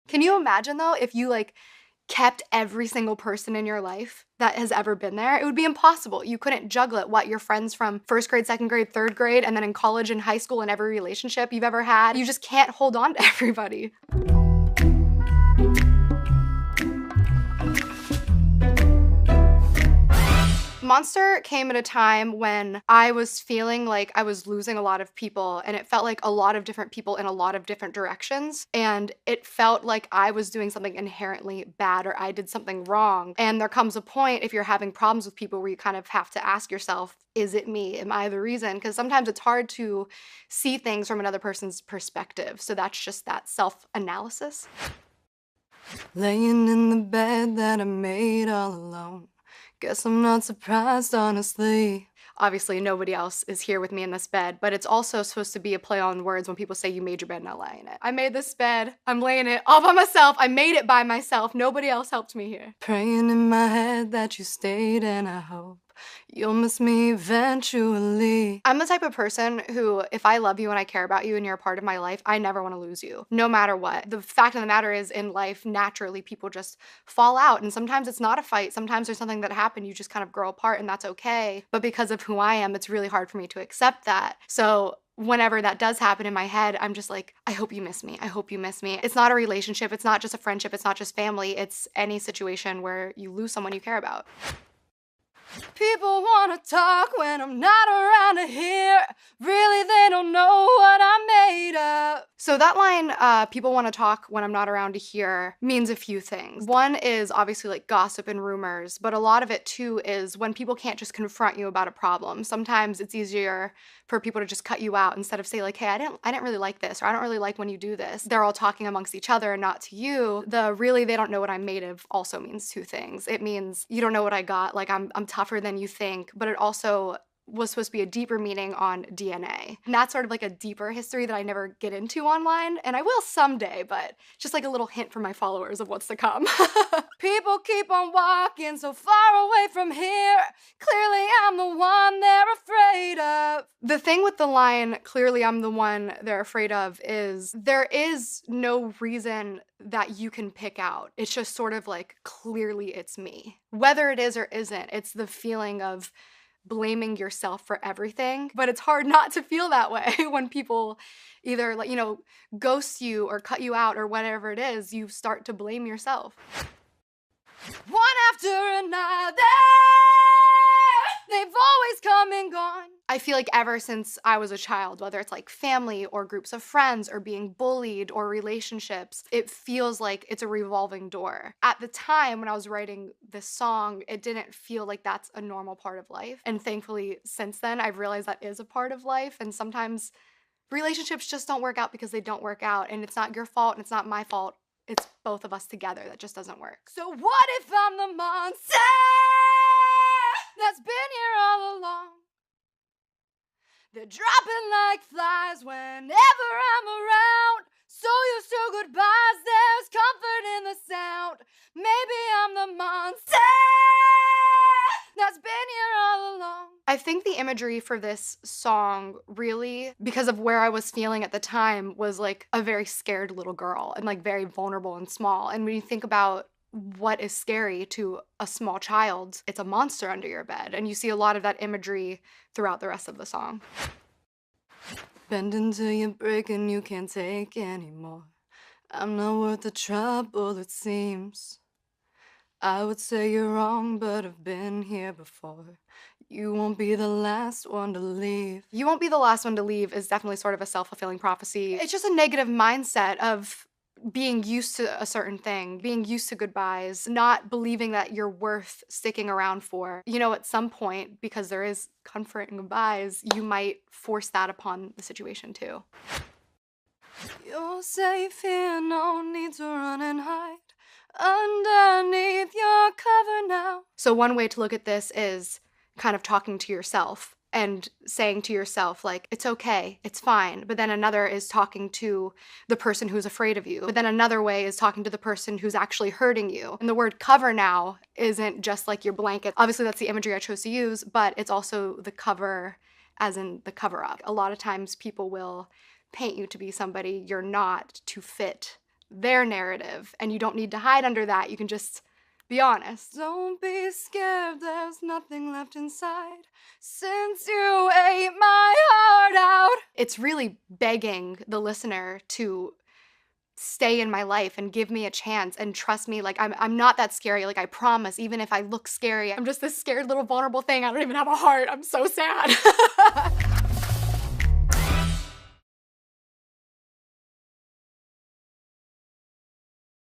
Can you imagine though if you like kept every single person in your life that has ever been there? It would be impossible. You couldn't juggle it. What, your friends from first grade, second grade, third grade, and then in college and high school and every relationship you've ever had. You just can't hold on to everybody. Monster came at a time when I was feeling like I was losing a lot of people, and it felt like a lot of different people in a lot of different directions, and it felt like I was doing something inherently bad or I did something wrong. And there comes a point if you're having problems with people where you kind of have to ask yourself, is it me? Am I the reason? Because sometimes it's hard to see things from another person's perspective. So that's just that self-analysis. Laying in the bed that I made all alone. Guess I'm not surprised, honestly. Obviously, nobody else is here with me in this bed, but it's also supposed to be a play on words when people say you made your bed, not lie in it. I made this bed, I'm laying it all by myself, I made it by myself, nobody else helped me here. Praying in my head that you stayed, and I hope you'll miss me eventually. I'm the type of person who, if I love you and I care about you and you're a part of my life, I never want to lose you, no matter what. The fact of the matter is, in life, naturally, people just fall out, and sometimes it's not a fight. Sometimes there's something that happened, you just kind of grow apart, and that's okay. But because of who I am, it's really hard for me to accept that. So whenever that does happen in my head, I'm just like, I hope you miss me. I hope you miss me. It's not a relationship. It's not just a friendship. It's not just family. It's any situation where you lose someone you care about. People wanna talk when I'm not around to hear. Really, they don't know what I'm made of. So that line, people wanna talk when I'm not around to hear, means a few things. One is obviously like gossip and rumors, but a lot of it too is when people can't just confront you about a problem. Sometimes it's easier for people to just cut you out instead of say like, hey, I didn't really like this, or I don't really like when you do this. They're all talking amongst each other and not to you. The really they don't know what I'm made of also means two things. It means you don't know what I got, like I'm tougher than you think, but it also was supposed to be a deeper meaning on DNA. And that's sort of like a deeper history that I never get into online, and I will someday, but just like a little hint for my followers of what's to come. People keep on walking so far away from here. Clearly I'm the one they're afraid of. The thing with the line, clearly I'm the one they're afraid of, is there is no reason that you can pick out. It's just sort of like, clearly it's me. Whether it is or isn't, it's the feeling of blaming yourself for everything. But it's hard not to feel that way when people either, like, ghost you or cut you out or whatever it is, you start to blame yourself. One after another, they've always come and gone. I feel like ever since I was a child, whether it's like family or groups of friends or being bullied or relationships, it feels like it's a revolving door. At the time when I was writing this song, it didn't feel like that's a normal part of life. And thankfully, since then, I've realized that is a part of life. And sometimes relationships just don't work out because they don't work out. And it's not your fault and it's not my fault. It's both of us together that just doesn't work. So what if I'm the monster that's been here all along? They're dropping like flies whenever I'm around. So used to goodbyes, there's comfort in the sound. Maybe I'm the monster that's been here all along. I think the imagery for this song really, because of where I was feeling at the time, was like a very scared little girl and like very vulnerable and small. And when you think about what is scary to a small child, it's a monster under your bed. And you see a lot of that imagery throughout the rest of the song. Bend until you break and you can't take anymore. I'm not worth the trouble, it seems. I would say you're wrong, but I've been here before. You won't be the last one to leave. You won't be the last one to leave is definitely sort of a self-fulfilling prophecy. It's just a negative mindset of being used to a certain thing, being used to goodbyes, not believing that you're worth sticking around for. At some point, because there is comfort in goodbyes, you might force that upon the situation too. You're safe here, no need to run and hide underneath your cover now. So one way to look at this is kind of talking to yourself and saying to yourself, like, it's okay, it's fine. But then another is talking to the person who's afraid of you. But then another way is talking to the person who's actually hurting you. And the word cover now isn't just like your blanket. Obviously, that's the imagery I chose to use, but it's also the cover as in the cover up. A lot of times people will paint you to be somebody you're not to fit their narrative, and you don't need to hide under that. You can just be honest. Don't be scared, there's nothing left inside since you ate my heart out. It's really begging the listener to stay in my life and give me a chance and trust me. Like, I'm not that scary. Like, I promise, even if I look scary, I'm just this scared little vulnerable thing. I don't even have a heart. I'm so sad.